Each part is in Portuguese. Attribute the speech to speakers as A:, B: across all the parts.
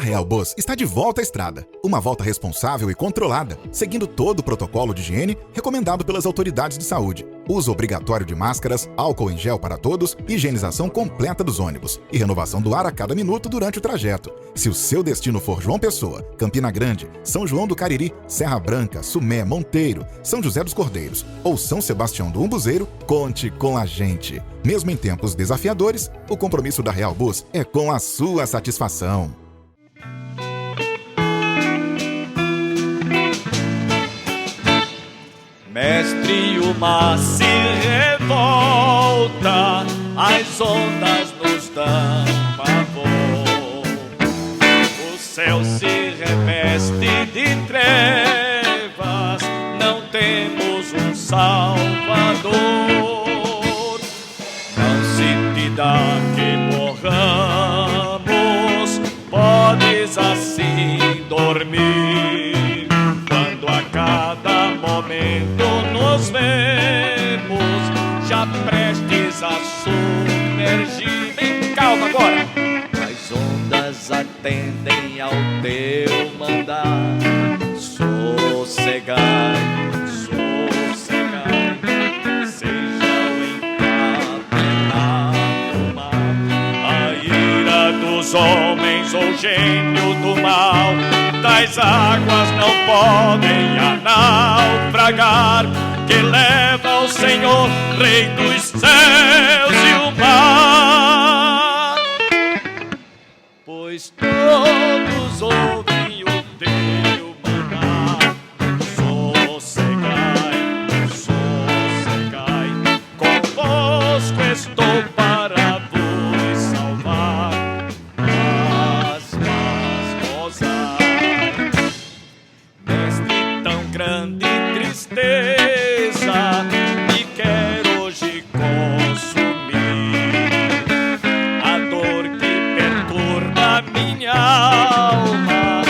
A: Real Bus está de volta à estrada. Uma volta responsável e controlada, seguindo todo o protocolo de higiene recomendado pelas autoridades de saúde. Uso obrigatório de máscaras, álcool em gel para todos, higienização completa dos ônibus e renovação do ar a cada minuto durante o trajeto. Se o seu destino for João Pessoa, Campina Grande, São João do Cariri, Serra Branca, Sumé, Monteiro, São José dos Cordeiros ou São Sebastião do Umbuzeiro, conte com a gente. Mesmo em tempos desafiadores, o compromisso da Real Bus é com a sua satisfação.
B: Mestre, o mar se revolta, as ondas nos dão pavor. O céu se reveste de trevas, não temos um Salvador. Não se te dá que morramos, podes assim dormir, quando a cada momento nos vemos já prestes a submergir. Bem calma agora. As ondas atendem ao teu mandar. Sossegai, sossegai, seja o encapelado mar, a ira dos homens ou gênio do mal. Das águas não podem naufragar, que leva o Senhor, Rei dos céus e o mar. Pois todos ouvem o teu mandar. Sossegai, sossegai, convosco estou para vos salvar. Grande tristeza me quer hoje consumir, a dor que perturba minha alma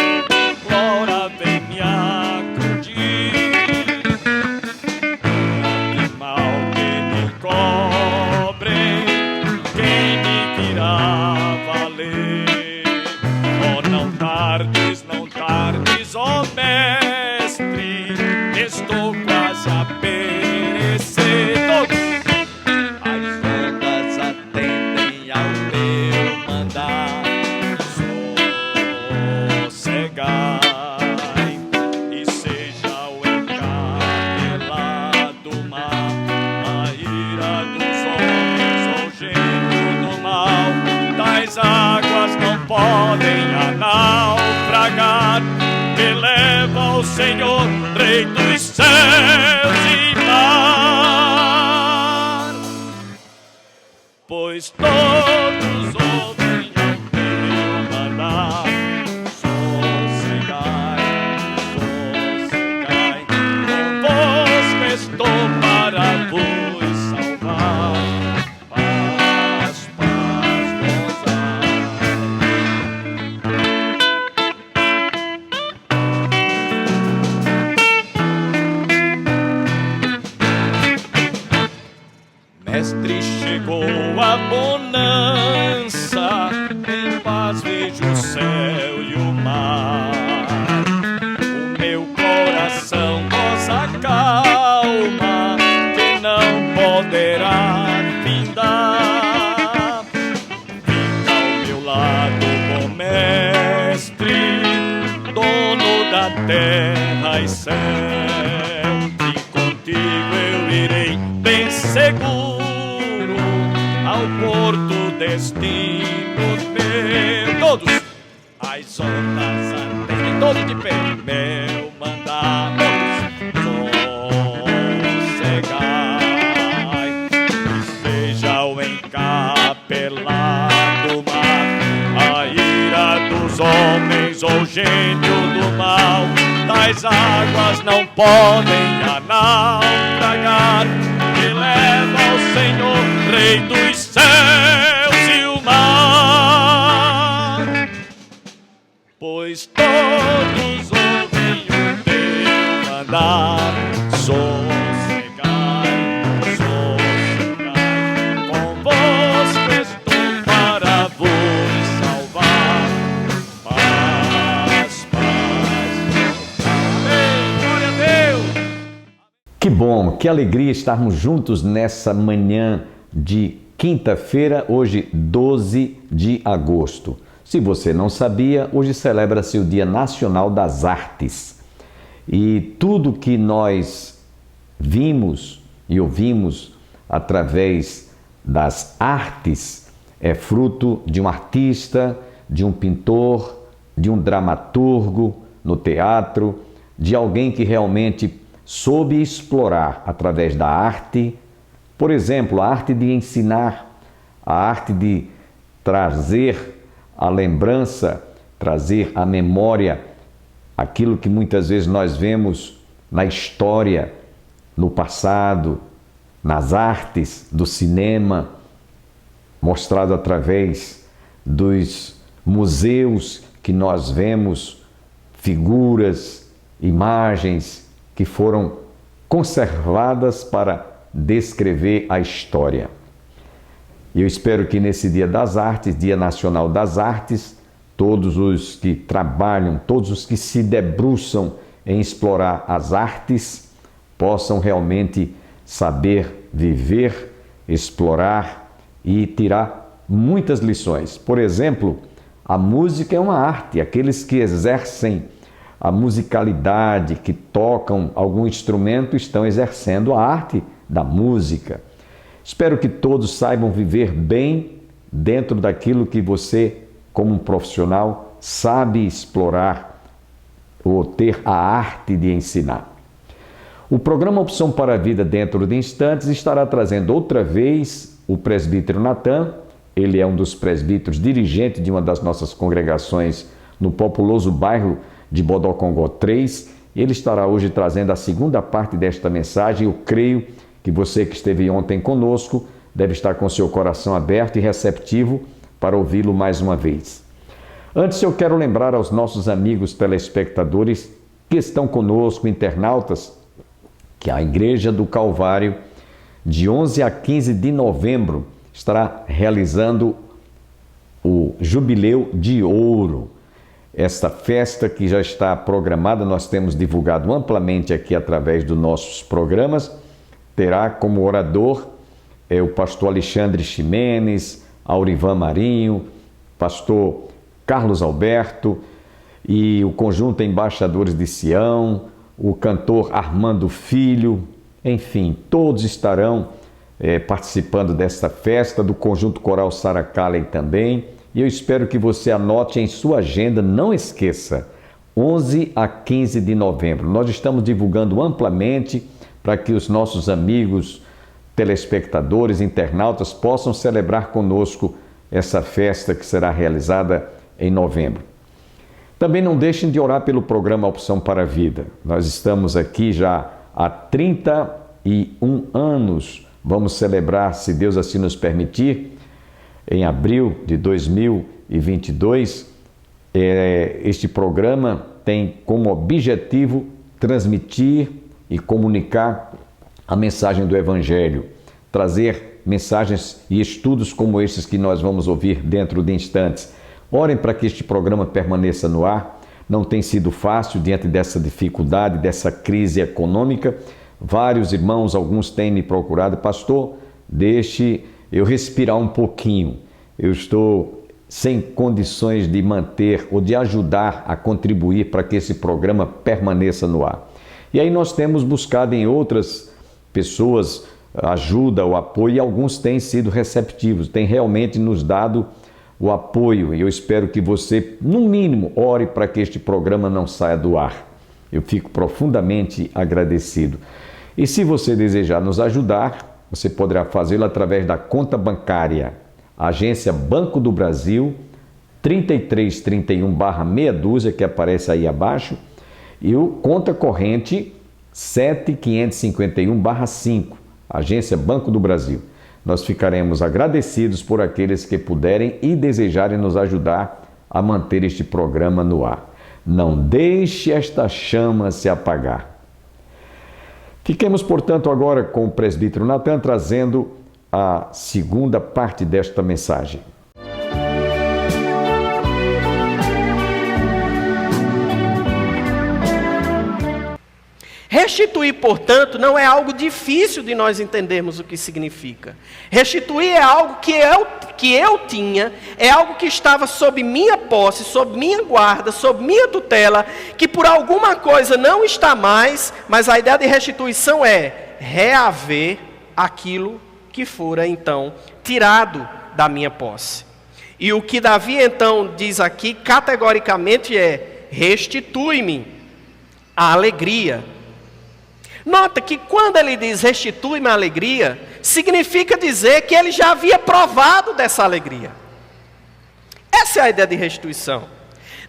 B: implora, vem me acudir. Grande mal que me cobre, quem me virá valer? Oh, não tardes, ó mestre, estou quase a perecer. As ondas atendem ao teu mandar. Sossegai e seja o encapelado mar, a ira dos homens ou gênio do mal. Das águas não podem naufragar, que leva o Senhor, Rei dos céus e mar. Pois todos ouvem ao teu mandar. Sossegai, sossegai, convosco estou para vos salvar. Paz, paz, gozai. Mestre, chegou a bonança, em paz vejo o céu e o mar. O meu coração goza calma, que não poderá findar. Fica ao meu lado, bom mestre, dono da terra e céu, e contigo eu irei bem seguro ao porto destino meu. Todos as ondas atendem, todos de pé, meu mandar. Sossegai e seja o encapelado mar, a ira dos homens ou gênio do mal. Das águas não podem naufragar, que leva o Senhor, Rei dos céus e o mar. Pois todos ouvem o teu mandar. Sossegai, sossegai, convosco estou para vos salvar. Paz,
C: Que bom, que alegria estarmos juntos nessa manhã de quinta-feira, hoje 12 de agosto. Se você não sabia, hoje celebra-se o Dia Nacional das Artes. E tudo que nós vimos e ouvimos através das artes é fruto de um artista, de um pintor, de um dramaturgo no teatro, de alguém que realmente soube explorar através da arte, por exemplo, a arte de ensinar, a arte de trazer a lembrança, trazer à memória aquilo que muitas vezes nós vemos na história, no passado, nas artes do cinema, mostrado através dos museus que nós vemos figuras, imagens que foram conservadas para descrever a história. E eu espero que nesse Dia das Artes, Dia Nacional das Artes, todos os que trabalham, todos os que se debruçam em explorar as artes, possam realmente saber viver, explorar e tirar muitas lições. Por exemplo, a música é uma arte. Aqueles que exercem a musicalidade, que tocam algum instrumento, estão exercendo a arte da música. Espero que todos saibam viver bem dentro daquilo que você, como um profissional, sabe explorar ou ter a arte de ensinar. O programa Opção para a Vida, dentro de instantes, estará trazendo outra vez o presbítero Natan. Ele é um dos presbíteros dirigentes de uma das nossas congregações no populoso bairro de Bodocongó 3. Ele estará hoje trazendo a segunda parte desta mensagem. Eu creio que você que esteve ontem conosco deve estar com seu coração aberto e receptivo para ouvi-lo mais uma vez. Antes, eu quero lembrar aos nossos amigos telespectadores que estão conosco, internautas, que a Igreja do Calvário, de 11 a 15 de novembro, estará realizando o Jubileu de Ouro. Esta festa que já está programada, nós temos divulgado amplamente aqui através dos nossos programas, terá como orador o pastor Alexandre Ximenes, Aurivan Marinho, pastor Carlos Alberto e o conjunto Embaixadores de Sião, o cantor Armando Filho, enfim, todos estarão participando desta festa, do conjunto coral Sarah Calley também. E eu espero que você anote em sua agenda, não esqueça, 11 a 15 de novembro. Nós estamos divulgando amplamente para que os nossos amigos, telespectadores, internautas possam celebrar conosco essa festa que será realizada em novembro. Também não deixem de orar pelo programa Opção para a Vida. Nós estamos aqui já há 31 anos. Vamos celebrar, se Deus assim nos permitir, em abril de 2022, este programa tem como objetivo transmitir e comunicar a mensagem do Evangelho, trazer mensagens e estudos como esses que nós vamos ouvir dentro de instantes. Orem para que este programa permaneça no ar. Não tem sido fácil diante dessa dificuldade, dessa crise econômica. Vários irmãos, alguns têm me procurado, pastor, deixe eu respirar um pouquinho. Eu estou sem condições de manter ou de ajudar a contribuir para que esse programa permaneça no ar. E aí nós temos buscado em outras pessoas ajuda, o apoio, e alguns têm sido receptivos, têm realmente nos dado o apoio. E eu espero que você, no mínimo, ore para que este programa não saia do ar. Eu fico profundamente agradecido. E se você desejar nos ajudar, você poderá fazê-lo através da conta bancária, agência Banco do Brasil, 3331/meia dúzia, que aparece aí abaixo, e o conta corrente 7551/5, agência Banco do Brasil. Nós ficaremos agradecidos por aqueles que puderem e desejarem nos ajudar a manter este programa no ar. Não deixe esta chama se apagar. Fiquemos, portanto, agora com o presbítero Natan trazendo a segunda parte desta mensagem.
D: Restituir, portanto, não é algo difícil de nós entendermos o que significa. Restituir é algo que eu tinha, é algo que estava sob minha posse, sob minha guarda, sob minha tutela, que por alguma coisa não está mais, mas a ideia de restituição é reaver aquilo que fora então tirado da minha posse. E o que Davi então diz aqui categoricamente é: restitui-me a alegria. Nota que quando ele diz restitui-me a alegria, significa dizer que ele já havia provado dessa alegria. Essa é a ideia de restituição.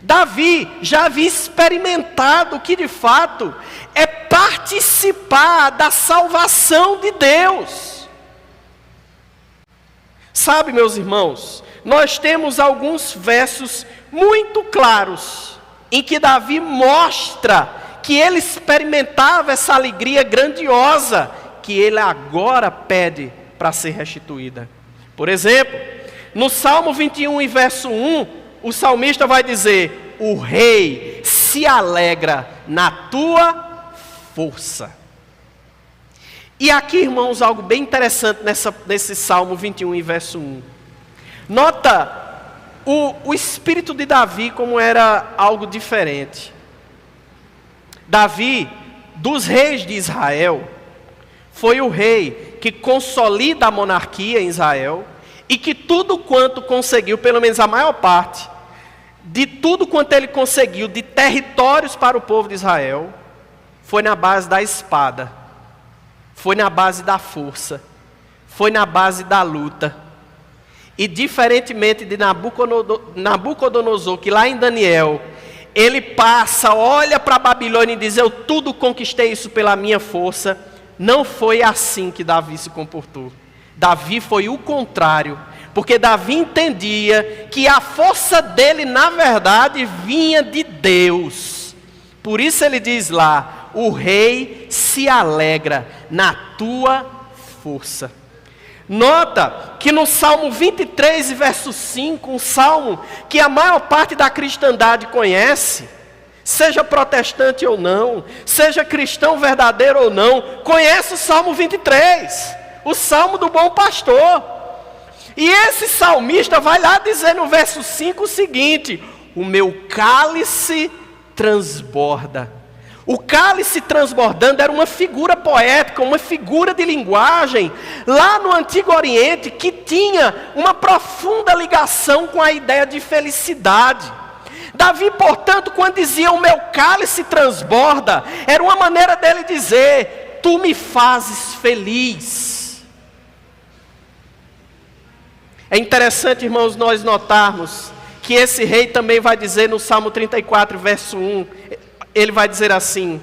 D: Davi já havia experimentado que de fato é participar da salvação de Deus. Sabe, meus irmãos, nós temos alguns versos muito claros em que Davi mostra que ele experimentava essa alegria grandiosa que ele agora pede para ser restituída. Por exemplo, no Salmo 21 e verso 1, o salmista vai dizer: o rei se alegra na tua força. E aqui, irmãos, algo bem interessante nesse Salmo 21 e verso 1. Nota o espírito de Davi como era algo diferente. Davi, dos reis de Israel, foi o rei que consolida a monarquia em Israel e que tudo quanto conseguiu, pelo menos a maior parte, de tudo quanto ele conseguiu de territórios para o povo de Israel, foi na base da espada, foi na base da força, foi na base da luta. E diferentemente de Nabucodonosor, que lá em Daniel, ele passa, olha para a Babilônia e diz: eu tudo conquistei isso pela minha força. Não foi assim que Davi se comportou. Davi foi o contrário, porque Davi entendia que a força dele, na verdade, vinha de Deus. Por isso ele diz lá: o rei se alegra na tua força. Nota que no Salmo 23, verso 5, um salmo que a maior parte da cristandade conhece, seja protestante ou não, seja cristão verdadeiro ou não, conhece o Salmo 23, o Salmo do bom pastor. E esse salmista vai lá dizer no verso 5 o seguinte: o meu cálice transborda. O cálice transbordando era uma figura poética, uma figura de linguagem, lá no Antigo Oriente, que tinha uma profunda ligação com a ideia de felicidade. Davi, portanto, quando dizia o meu cálice transborda, era uma maneira dele dizer: tu me fazes feliz. É interessante, irmãos, nós notarmos que esse rei também vai dizer no Salmo 34, verso 1, ele vai dizer assim: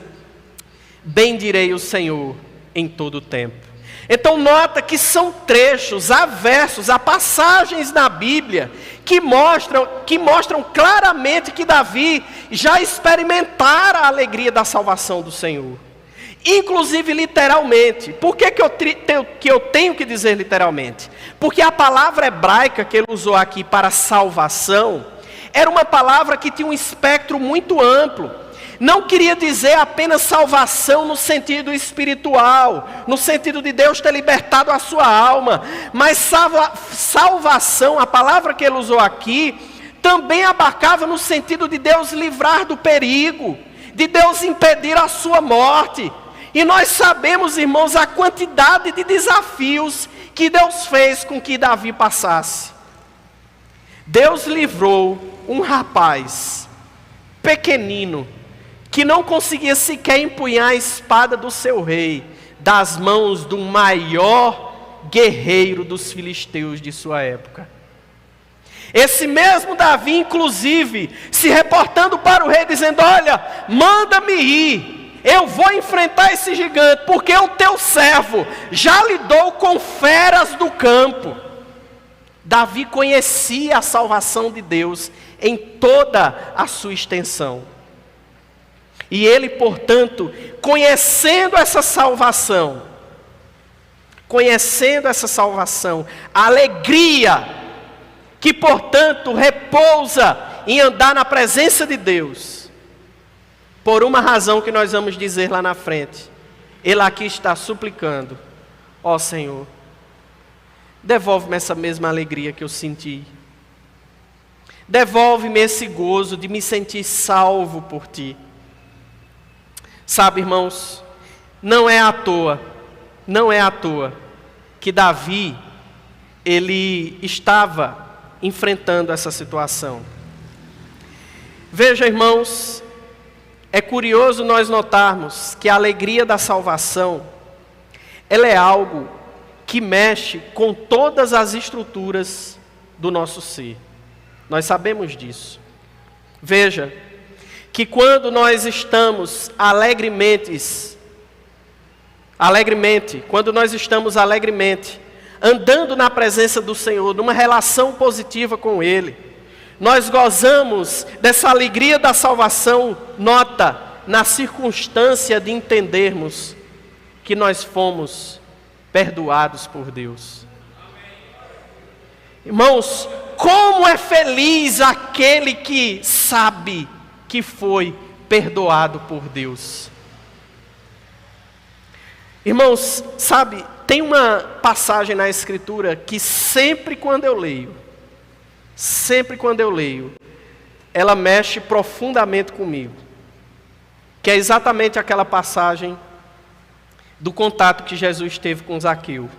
D: bendirei o Senhor em todo o tempo. Então nota que são trechos, há versos, há passagens na Bíblia que mostram claramente que Davi já experimentara a alegria da salvação do Senhor. Inclusive literalmente. Por que eu tenho que dizer literalmente? Porque a palavra hebraica que ele usou aqui para salvação era uma palavra que tinha um espectro muito amplo. Não queria dizer apenas salvação no sentido espiritual, no sentido de Deus ter libertado a sua alma, mas salvação, a palavra que ele usou aqui, também abarcava no sentido de Deus livrar do perigo, de Deus impedir a sua morte. E nós sabemos, irmãos, a quantidade de desafios que Deus fez com que Davi passasse. Deus livrou um rapaz pequenino, que não conseguia sequer empunhar a espada do seu rei, das mãos do maior guerreiro dos filisteus de sua época. Esse mesmo Davi, inclusive, se reportando para o rei, dizendo: olha, manda-me ir, eu vou enfrentar esse gigante, porque o teu servo já lidou com feras do campo. Davi conhecia a salvação de Deus em toda a sua extensão. E ele, portanto, conhecendo essa salvação, a alegria que, portanto, repousa em andar na presença de Deus, por uma razão que nós vamos dizer lá na frente. Ele aqui está suplicando: ó Senhor, devolve-me essa mesma alegria que eu senti. Devolve-me esse gozo de me sentir salvo por Ti. Sabe, irmãos, não é à toa que Davi, ele estava enfrentando essa situação. Veja, irmãos, é curioso nós notarmos que a alegria da salvação, ela é algo que mexe com todas as estruturas do nosso ser. Nós sabemos disso. Veja, que quando nós estamos quando nós estamos alegremente, andando na presença do Senhor, numa relação positiva com Ele, nós gozamos dessa alegria da salvação, nota, na circunstância de entendermos que nós fomos perdoados por Deus. Irmãos, como é feliz aquele que sabe que foi perdoado por Deus. Irmãos, sabe, tem uma passagem na Escritura que sempre quando eu leio, ela mexe profundamente comigo. Que é exatamente aquela passagem do contato que Jesus teve com Zaqueu.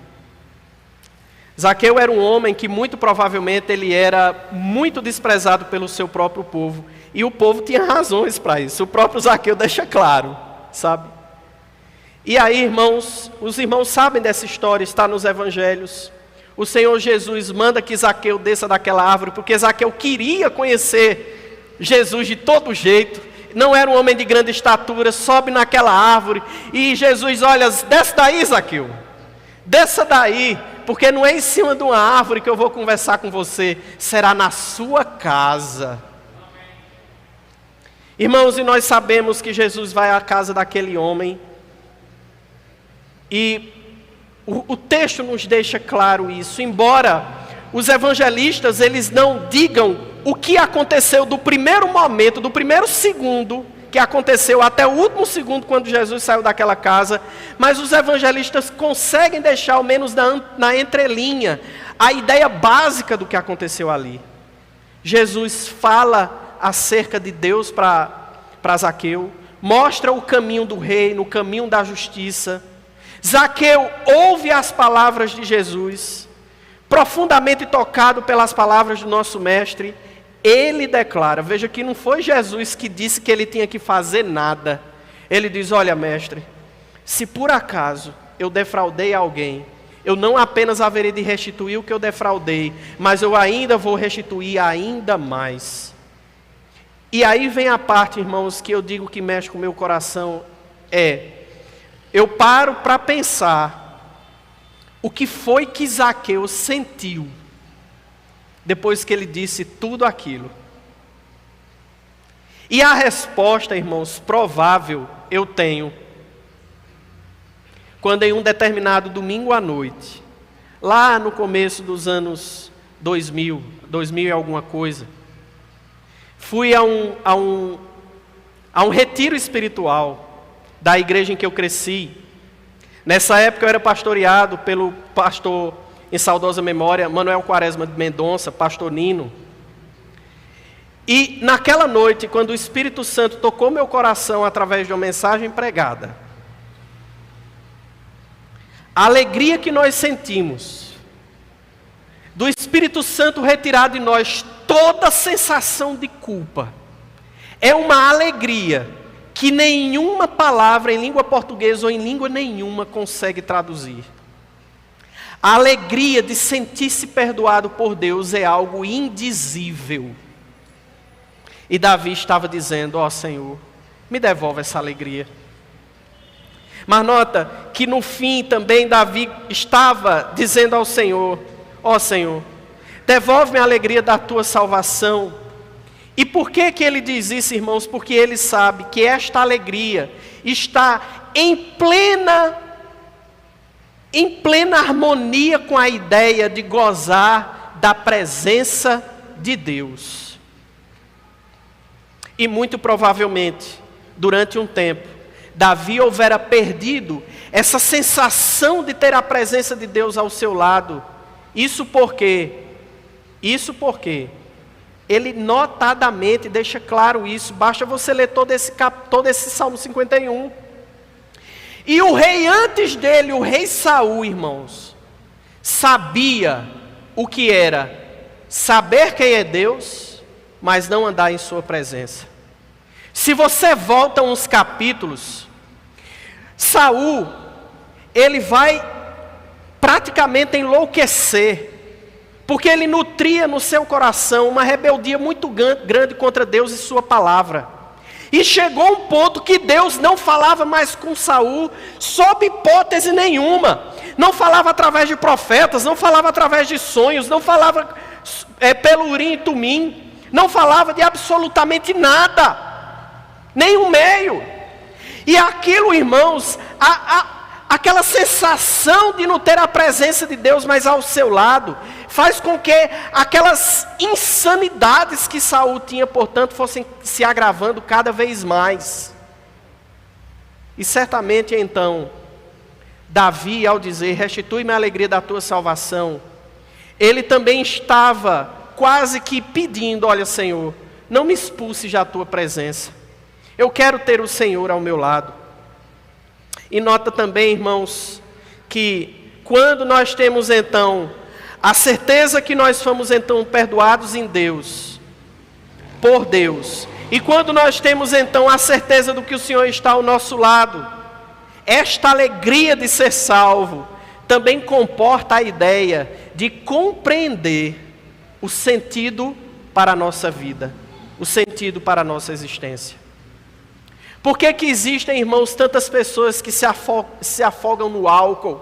D: Zaqueu era um homem que muito provavelmente ele era muito desprezado pelo seu próprio povo. E o povo tinha razões para isso. O próprio Zaqueu deixa claro, sabe? E aí, irmãos, os irmãos sabem dessa história, está nos evangelhos. O Senhor Jesus manda que Zaqueu desça daquela árvore, porque Zaqueu queria conhecer Jesus de todo jeito. Não era um homem de grande estatura, sobe naquela árvore. E Jesus, olha, desce daí, Zaqueu. Desça daí, porque não é em cima de uma árvore que eu vou conversar com você. Será na sua casa. Irmãos, e nós sabemos que Jesus vai à casa daquele homem. E o texto nos deixa claro isso. Embora os evangelistas, eles não digam o que aconteceu do primeiro momento, do primeiro segundo que aconteceu até o último segundo quando Jesus saiu daquela casa, mas os evangelistas conseguem deixar, ao menos na entrelinha, a ideia básica do que aconteceu ali. Jesus fala acerca de Deus para Zaqueu, mostra o caminho do reino, o caminho da justiça. Zaqueu ouve as palavras de Jesus, profundamente tocado pelas palavras do nosso mestre. Ele declara, veja que não foi Jesus que disse que ele tinha que fazer nada. Ele diz: olha, mestre, se por acaso eu defraudei alguém, eu não apenas haverei de restituir o que eu defraudei, mas eu ainda vou restituir ainda mais. E aí vem a parte, irmãos, que eu digo que mexe com o meu coração, eu paro para pensar o que foi que Zaqueu sentiu depois que ele disse tudo aquilo. E a resposta, irmãos, provável eu tenho quando em um determinado domingo à noite, lá no começo dos anos 2000 e alguma coisa, fui a um retiro espiritual da igreja em que eu cresci. Nessa época eu era pastoreado pelo pastor, em saudosa memória, Manuel Quaresma de Mendonça, pastor Nino. E naquela noite, quando o Espírito Santo tocou meu coração através de uma mensagem pregada, a alegria que nós sentimos, do Espírito Santo retirar de nós toda sensação de culpa, é uma alegria que nenhuma palavra em língua portuguesa ou em língua nenhuma consegue traduzir. A alegria de sentir-se perdoado por Deus é algo indizível. E Davi estava dizendo: ó Senhor, me devolve essa alegria. Mas nota que no fim também Davi estava dizendo ao Senhor: ó Senhor, devolve-me a alegria da tua salvação. E por que ele diz isso, irmãos? Porque ele sabe que esta alegria está em plena harmonia com a ideia de gozar da presença de Deus. E muito provavelmente, durante um tempo, Davi houvera perdido essa sensação de ter a presença de Deus ao seu lado. Isso porque ele notadamente deixa claro isso. Basta você ler todo esse Salmo 51. E o rei antes dele, o rei Saul, irmãos, sabia o que era saber quem é Deus, mas não andar em sua presença. Se você volta uns capítulos, Saul, ele vai praticamente enlouquecer, porque ele nutria no seu coração uma rebeldia muito grande contra Deus e sua palavra. E chegou um ponto que Deus não falava mais com Saul, sob hipótese nenhuma. Não falava através de profetas, não falava através de sonhos, não falava pelo Urim e Tumim, não falava de absolutamente nada, nenhum meio. E aquilo, irmãos, aquela sensação de não ter a presença de Deus mais ao seu lado, faz com que aquelas insanidades que Saul tinha, portanto, fossem se agravando cada vez mais. E certamente então, Davi, ao dizer, restitui-me a alegria da tua salvação, ele também estava quase que pedindo, olha Senhor, não me expulse da tua presença, eu quero ter o Senhor ao meu lado. E nota também, irmãos, que quando nós temos então a certeza que nós fomos então perdoados em Deus, por Deus, e quando nós temos então a certeza do que o Senhor está ao nosso lado, esta alegria de ser salvo também comporta a ideia de compreender o sentido para a nossa vida, o sentido para a nossa existência. Por que existem, irmãos, tantas pessoas que se afogam no álcool,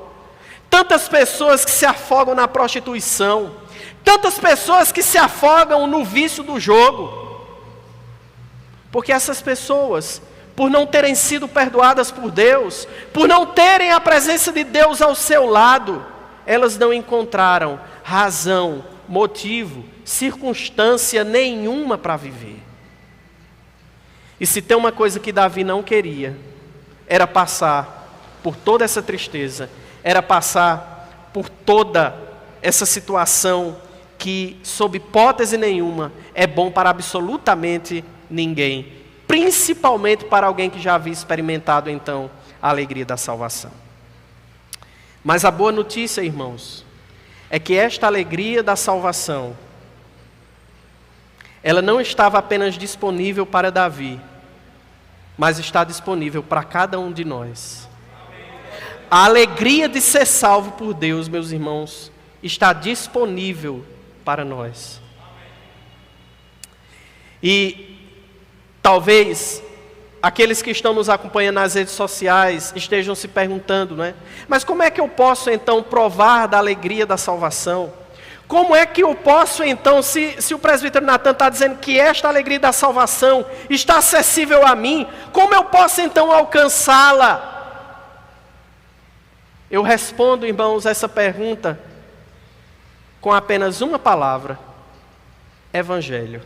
D: tantas pessoas que se afogam na prostituição, tantas pessoas que se afogam no vício do jogo? Porque essas pessoas, por não terem sido perdoadas por Deus, por não terem a presença de Deus ao seu lado, elas não encontraram razão, motivo, circunstância nenhuma para viver. E se tem uma coisa que Davi não queria, era passar por toda essa tristeza, era passar por toda essa situação que, sob hipótese nenhuma, é bom para absolutamente ninguém, principalmente para alguém que já havia experimentado então a alegria da salvação. Mas a boa notícia, irmãos, é que esta alegria da salvação, ela não estava apenas disponível para Davi, mas está disponível para cada um de nós. A alegria de ser salvo por Deus, meus irmãos, está disponível para nós. E talvez aqueles que estão nos acompanhando nas redes sociais estejam se perguntando, né? Mas como é que eu posso então provar da alegria da salvação? Como é que eu posso então, se o presbítero Natan está dizendo que esta alegria da salvação está acessível a mim, como eu posso então alcançá-la? Eu respondo, irmãos, essa pergunta com apenas uma palavra: Evangelho.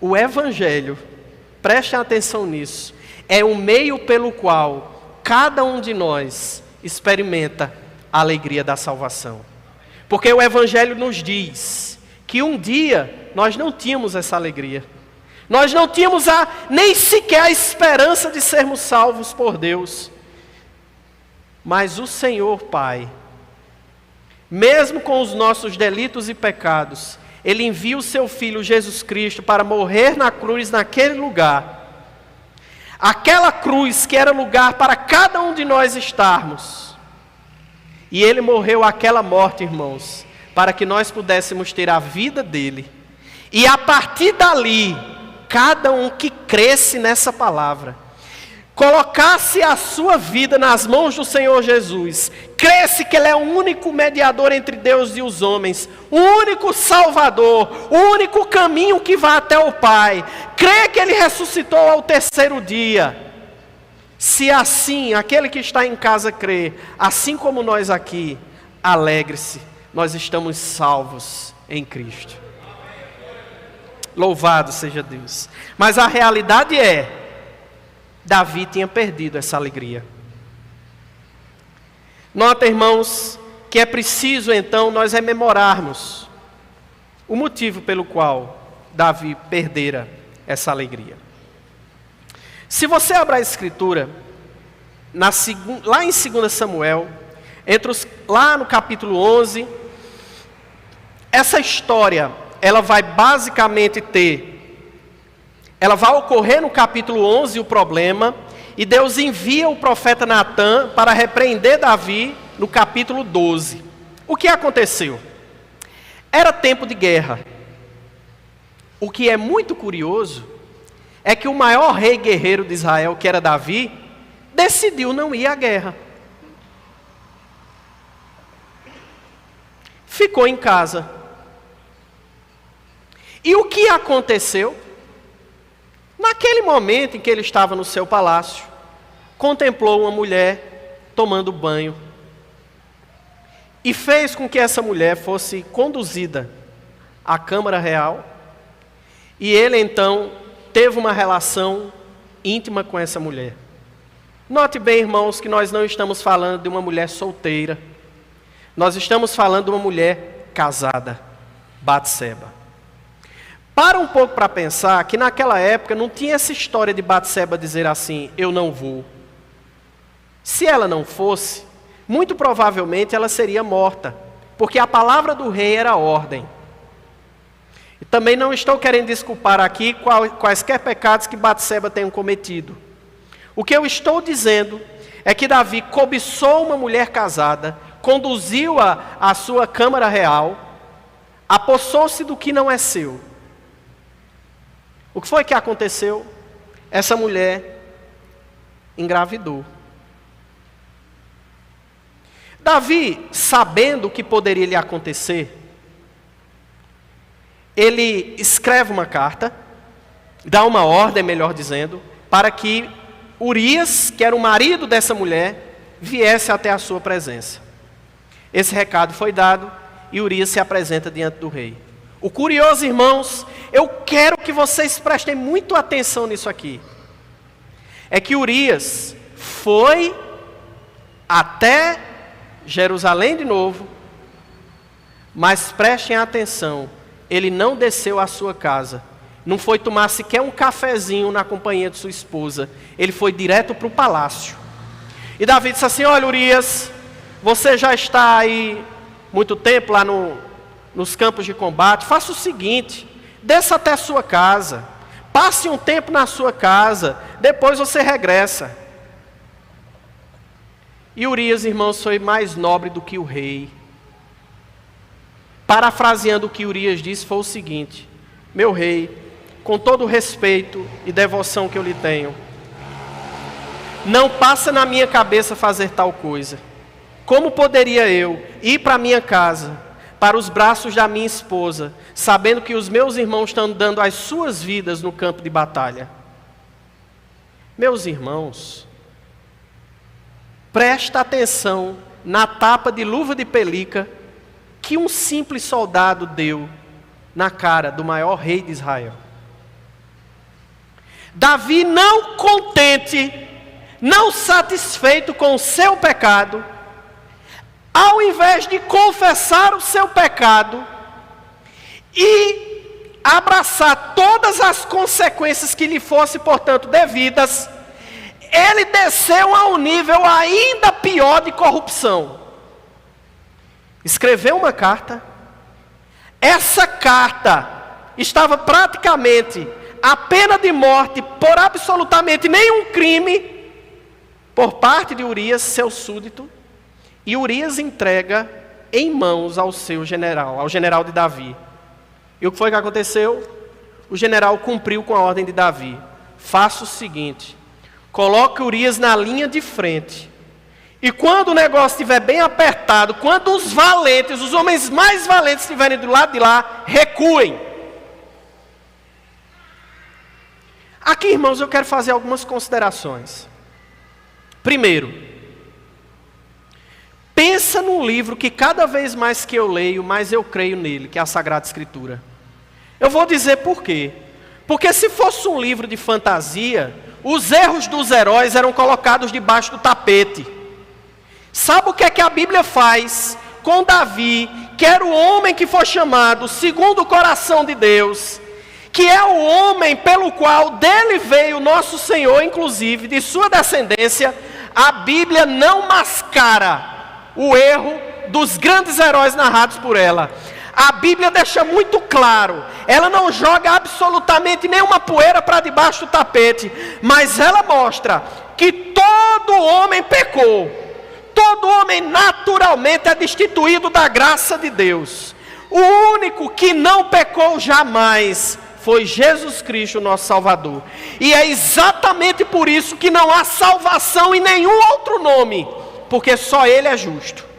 D: O Evangelho, prestem atenção nisso, é o meio pelo qual cada um de nós experimenta a alegria da salvação. Porque o Evangelho nos diz que um dia nós não tínhamos essa alegria. Nós não tínhamos nem sequer a esperança de sermos salvos por Deus. Mas o Senhor Pai, mesmo com os nossos delitos e pecados, Ele envia o Seu Filho Jesus Cristo para morrer na cruz naquele lugar. Aquela cruz que era lugar para cada um de nós estarmos. E Ele morreu aquela morte, irmãos, para que nós pudéssemos ter a vida dEle. E a partir dali, cada um que cresce nessa palavra, colocasse a sua vida nas mãos do Senhor Jesus, cresce que Ele é o único mediador entre Deus e os homens, o único Salvador, o único caminho que vai até o Pai, crê que Ele ressuscitou ao terceiro dia. Se assim, aquele que está em casa crê, assim como nós aqui, alegre-se, nós estamos salvos em Cristo. Louvado seja Deus. Mas a realidade é Davi tinha perdido essa alegria. Nota, irmãos, que é preciso então nós rememorarmos o motivo pelo qual Davi perdera essa alegria. Se você abrir a Escritura, lá em 2 Samuel, lá no capítulo 11, essa história, ela vai basicamente ela vai ocorrer no capítulo 11 o problema, e Deus envia o profeta Natã para repreender Davi no capítulo 12. O que aconteceu? Era tempo de guerra. O que é muito curioso é que o maior rei guerreiro de Israel, que era Davi, decidiu não ir à guerra. Ficou em casa. E o que aconteceu? Naquele momento em que ele estava no seu palácio, contemplou uma mulher tomando banho e fez com que essa mulher fosse conduzida à Câmara Real, e ele então teve uma relação íntima com essa mulher. Note bem, irmãos, que nós não estamos falando de uma mulher solteira, nós estamos falando de uma mulher casada, Batseba. Para um pouco para pensar que naquela época não tinha essa história de Batseba dizer assim, eu não vou. Se ela não fosse, muito provavelmente ela seria morta, porque a palavra do rei era ordem. E também não estou querendo desculpar aqui quaisquer pecados que Batseba tenham cometido. O que eu estou dizendo é que Davi cobiçou uma mulher casada, conduziu-a à sua câmara real, apossou-se do que não é seu. O que foi que aconteceu? Essa mulher engravidou. Davi, sabendo o que poderia lhe acontecer, ele escreve uma carta, dá uma ordem, melhor dizendo, para que Urias, que era o marido dessa mulher, viesse até a sua presença. Esse recado foi dado e Urias se apresenta diante do rei. O curioso, irmãos, eu quero que vocês prestem muito atenção nisso aqui, é que Urias foi até Jerusalém de novo, mas prestem atenção, ele não desceu à sua casa, não foi tomar sequer um cafezinho na companhia de sua esposa, ele foi direto para o palácio. E Davi disse assim, olha Urias, você já está aí muito tempo lá nos campos de combate, faça o seguinte, desça até a sua casa, passe um tempo na sua casa, depois você regressa. E Urias, irmãos, foi mais nobre do que o rei. Parafraseando o que Urias disse, foi o seguinte, meu rei, com todo o respeito e devoção que eu lhe tenho, não passa na minha cabeça fazer tal coisa. Como poderia eu ir para minha casa, para os braços da minha esposa, sabendo que os meus irmãos estão dando as suas vidas no campo de batalha? Meus irmãos, presta atenção na tapa de luva de pelica que um simples soldado deu na cara do maior rei de Israel. Davi, não contente, não satisfeito com o seu pecado, ao invés de confessar o seu pecado e abraçar todas as consequências que lhe fossem, portanto, devidas, ele desceu a um nível ainda pior de corrupção. Escreveu uma carta. Essa carta estava praticamente a pena de morte por absolutamente nenhum crime por parte de Urias, seu súdito. E Urias entrega em mãos ao seu general, ao general de Davi. E o que foi que aconteceu? O general cumpriu com a ordem de Davi. Faça o seguinte, coloque Urias na linha de frente. E quando o negócio estiver bem apertado, quando os valentes, os homens mais valentes estiverem do lado de lá, recuem. Aqui, irmãos, eu quero fazer algumas considerações. Primeiro, pensa num livro que cada vez mais que eu leio, mais eu creio nele, que é a Sagrada Escritura. Eu vou dizer por quê. Porque se fosse um livro de fantasia, Os erros dos heróis eram colocados debaixo do tapete. Sabe o que é que a Bíblia faz com Davi, que era o homem que foi chamado segundo o coração de Deus, que é o homem pelo qual dele veio o nosso Senhor, inclusive, de sua descendência? A Bíblia não mascara o erro dos grandes heróis narrados por ela. A Bíblia deixa muito claro, ela não joga absolutamente nenhuma poeira para debaixo do tapete, mas ela mostra que todo homem pecou, todo homem naturalmente é destituído da graça de Deus. O único que não pecou jamais foi Jesus Cristo, nosso Salvador. E é exatamente por isso que não há salvação em nenhum outro nome, porque só Ele é justo.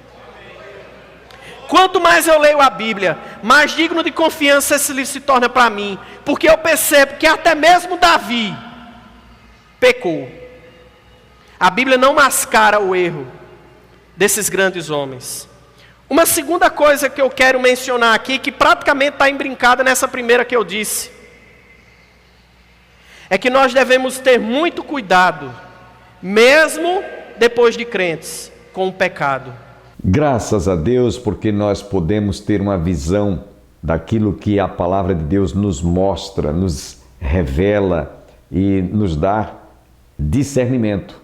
D: Quanto mais eu leio a Bíblia, mais digno de confiança esse livro se torna para mim, porque eu percebo que até mesmo Davi pecou. A Bíblia não mascara o erro desses grandes homens. Uma segunda coisa que eu quero mencionar aqui, que praticamente está embrincada nessa primeira que eu disse, é que nós devemos ter muito cuidado, mesmo depois de crentes, com o pecado.
C: Graças a Deus, porque nós podemos ter uma visão daquilo que a palavra de Deus nos mostra, nos revela e nos dá discernimento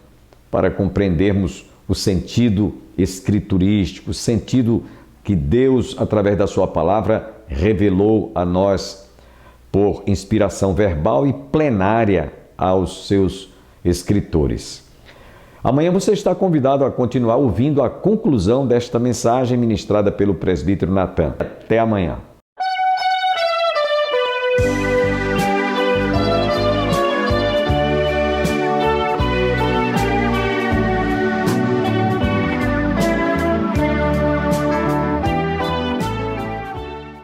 C: para compreendermos o sentido escriturístico, o sentido que Deus, através da sua palavra, revelou a nós por inspiração verbal e plenária aos seus escritores. Amanhã você está convidado a continuar ouvindo a conclusão desta mensagem ministrada pelo presbítero Natan. Até amanhã.